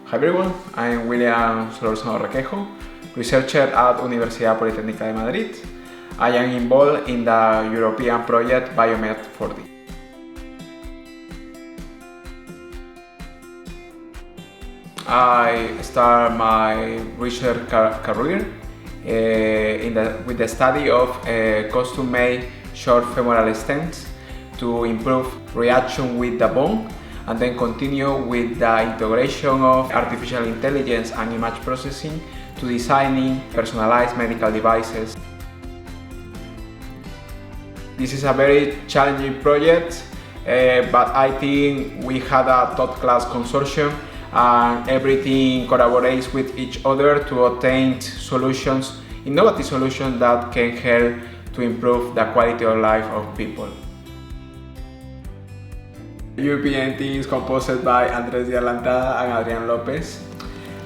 Hi everyone, I'm William Solórzano, researcher at Universidad Politécnica de Madrid. I am involved in the European project BIOMET4D. I start my research career with the study of custom-made short femoral stents to improve reaction with the bone, and then continue with the integration of artificial intelligence and image processing to designing personalized medical devices. This is a very challenging project, but I think we had a top-class consortium and everything collaborates with each other to obtain solutions, innovative solutions that can help to improve the quality of life of people. The UPM team is composed by Andrés, Díaz, Lantada and Adrian López.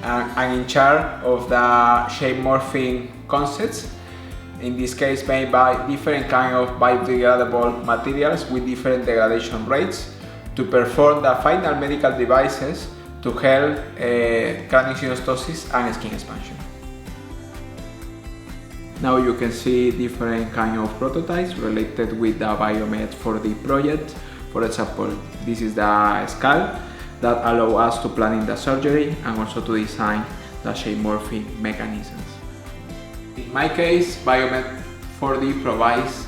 I'm in charge of the shape morphing concepts, in this case made by different kinds of biodegradable materials with different degradation rates to perform the final medical devices to help craniosynostosis and skin expansion. Now you can see different kinds of prototypes related with the BIOMET4D project. For example, this is the skull that allows us to plan in the surgery and also to design the shape morphing mechanisms. In my case, BIOMET4D provides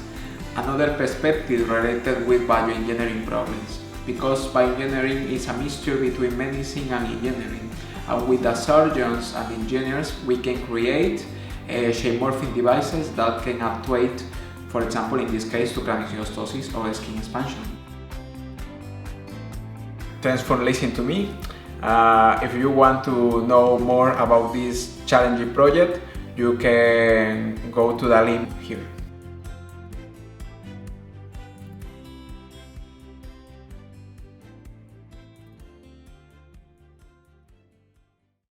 another perspective related with bioengineering problems, because bioengineering is a mixture between medicine and engineering, and with the surgeons and engineers we can create shape morphing devices that can actuate, for example in this case, to craniosynostosis or skin expansion. Thanks for listening to me. If you want to know more about this challenging project, you can go to the link here.